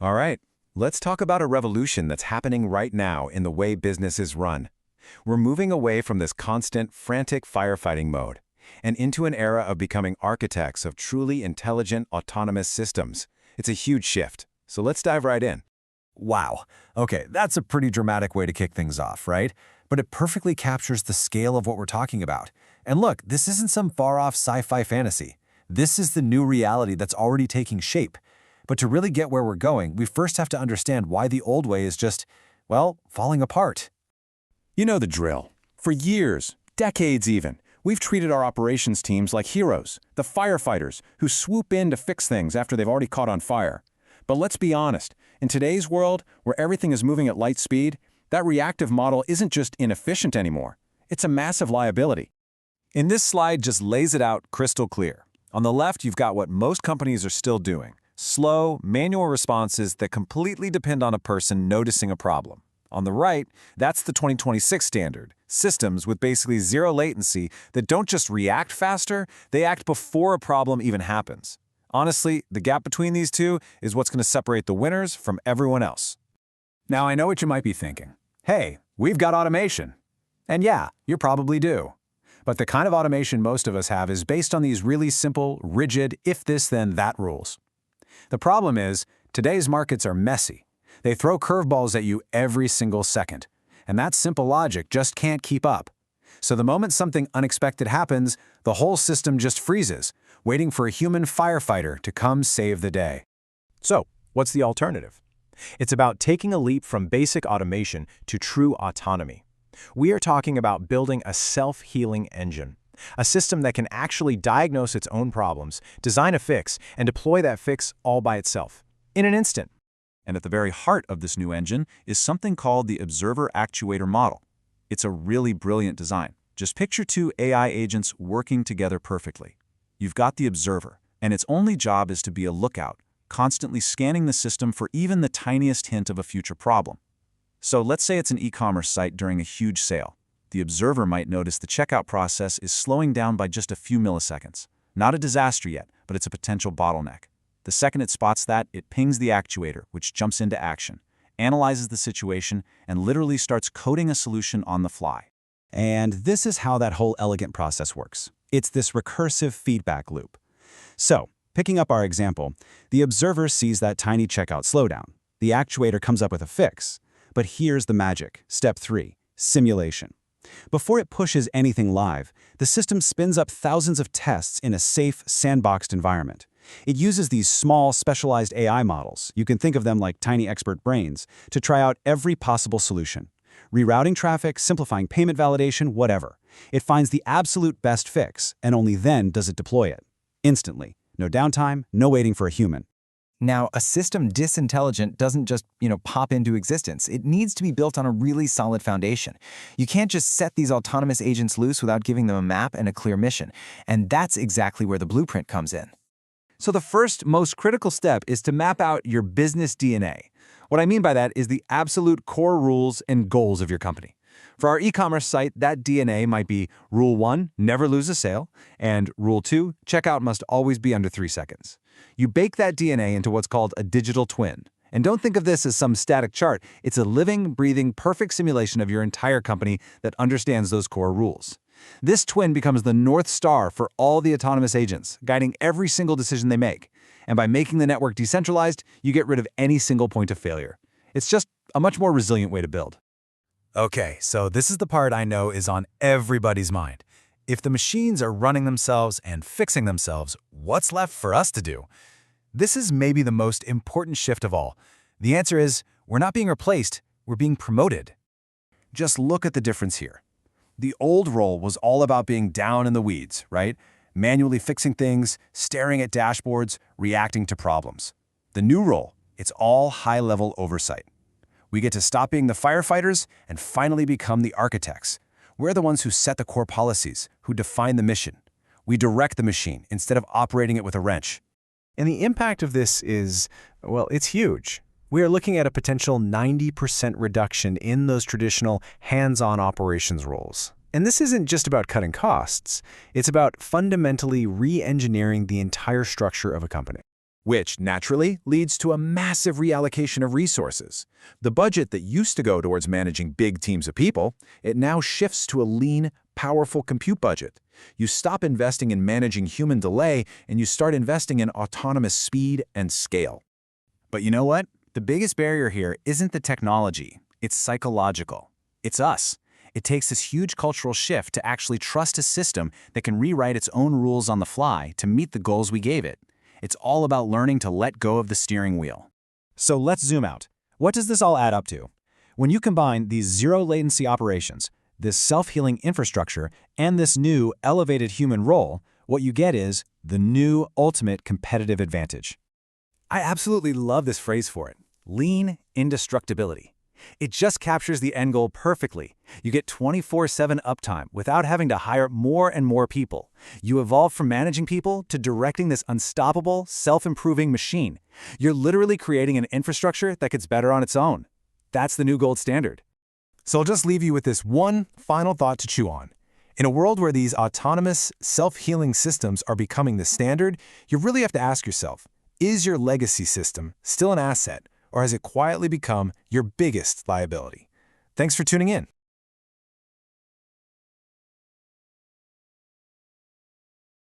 All right, let's talk about a revolution that's happening right now in the way business is run. We're moving away from this constant, frantic firefighting mode and into an era of becoming architects of truly intelligent, autonomous systems. It's a huge shift, so let's dive right in. Wow. Okay, that's a pretty dramatic way to kick things off, right? But it perfectly captures the scale of what we're talking about. And look, this isn't some far-off sci-fi fantasy. This is the new reality that's already taking shape. But to really get where we're going, we first have to understand why the old way is just, well, falling apart. You know the drill. For years, decades even, we've treated our operations teams like heroes, the firefighters who swoop in to fix things after they've already caught on fire. But let's be honest, in today's world, where everything is moving at light speed, that reactive model isn't just inefficient anymore. It's a massive liability. In this slide just lays it out crystal clear. On the left, you've got what most companies are still doing. Slow, manual responses that completely depend on a person noticing a problem. On the right, that's the 2026 standard, systems with basically zero latency that don't just react faster, they act before a problem even happens. Honestly, the gap between these two is what's going to separate the winners from everyone else. Now, I know what you might be thinking. Hey, we've got automation. And yeah, you probably do. But the kind of automation most of us have is based on these really simple, rigid, if this then that rules. The problem is, today's markets are messy. They throw curveballs at you every single second. And that simple logic just can't keep up. So the moment something unexpected happens, the whole system just freezes, waiting for a human firefighter to come save the day. So, what's the alternative? It's about taking a leap from basic automation to true autonomy. We are talking about building a self-healing engine, a system that can actually diagnose its own problems, design a fix, and deploy that fix all by itself, in an instant. And at the very heart of this new engine is something called the Observer-Actuator model. It's a really brilliant design. Just picture two AI agents working together perfectly. You've got the observer, and its only job is to be a lookout, constantly scanning the system for even the tiniest hint of a future problem. So let's say it's an e-commerce site during a huge sale. The observer might notice the checkout process is slowing down by just a few milliseconds. Not a disaster yet, but it's a potential bottleneck. The second it spots that, it pings the actuator, which jumps into action, analyzes the situation, and literally starts coding a solution on the fly. And this is how that whole elegant process works. It's this recursive feedback loop. So, picking up our example, the observer sees that tiny checkout slowdown. The actuator comes up with a fix. But here's the magic. Step 3, simulation. Before it pushes anything live, the system spins up thousands of tests in a safe, sandboxed environment. It uses these small, specialized AI models, you can think of them like tiny expert brains, to try out every possible solution. Rerouting traffic, simplifying payment validation, whatever. It finds the absolute best fix, and only then does it deploy it. Instantly. No downtime, no waiting for a human. Now, a system this intelligent doesn't just, pop into existence. It needs to be built on a really solid foundation. You can't just set these autonomous agents loose without giving them a map and a clear mission. And that's exactly where the blueprint comes in. So the first, most critical step is to map out your business DNA. What I mean by that is the absolute core rules and goals of your company. For our e-commerce site, that DNA might be Rule 1, never lose a sale, and Rule 2, checkout must always be under 3 seconds. You bake that DNA into what's called a digital twin. And don't think of this as some static chart. It's a living, breathing, perfect simulation of your entire company that understands those core rules. This twin becomes the North Star for all the autonomous agents, guiding every single decision they make. And by making the network decentralized, you get rid of any single point of failure. It's just a much more resilient way to build. Okay, so this is the part I know is on everybody's mind. If the machines are running themselves and fixing themselves, what's left for us to do? This is maybe the most important shift of all. The answer is, we're not being replaced, we're being promoted. Just look at the difference here. The old role was all about being down in the weeds, right? Manually fixing things, staring at dashboards, reacting to problems. The new role, it's all high-level oversight. We get to stop being the firefighters and finally become the architects. We're the ones who set the core policies, who define the mission. We direct the machine instead of operating it with a wrench. And the impact of this is, well, it's huge. We are looking at a potential 90% reduction in those traditional hands-on operations roles. And this isn't just about cutting costs. It's about fundamentally re-engineering the entire structure of a company. which naturally leads to a massive reallocation of resources. The budget that used to go towards managing big teams of people, it now shifts to a lean, powerful compute budget. You stop investing in managing human delay and you start investing in autonomous speed and scale. But you know what? The biggest barrier here isn't the technology. It's psychological. It's us. It takes this huge cultural shift to actually trust a system that can rewrite its own rules on the fly to meet the goals we gave it. It's all about learning to let go of the steering wheel. So let's zoom out. What does this all add up to? When you combine these zero-latency operations, this self-healing infrastructure, and this new elevated human role, what you get is the new ultimate competitive advantage. I absolutely love this phrase for it: lean indestructibility. It just captures the end goal perfectly. You get 24/7 uptime without having to hire more and more people. You evolve from managing people to directing this unstoppable, self-improving machine. You're literally creating an infrastructure that gets better on its own. That's the new gold standard. So I'll just leave you with this one final thought to chew on. In a world where these autonomous, self-healing systems are becoming the standard, you really have to ask yourself, is your legacy system still an asset, or has it quietly become your biggest liability? Thanks for tuning in.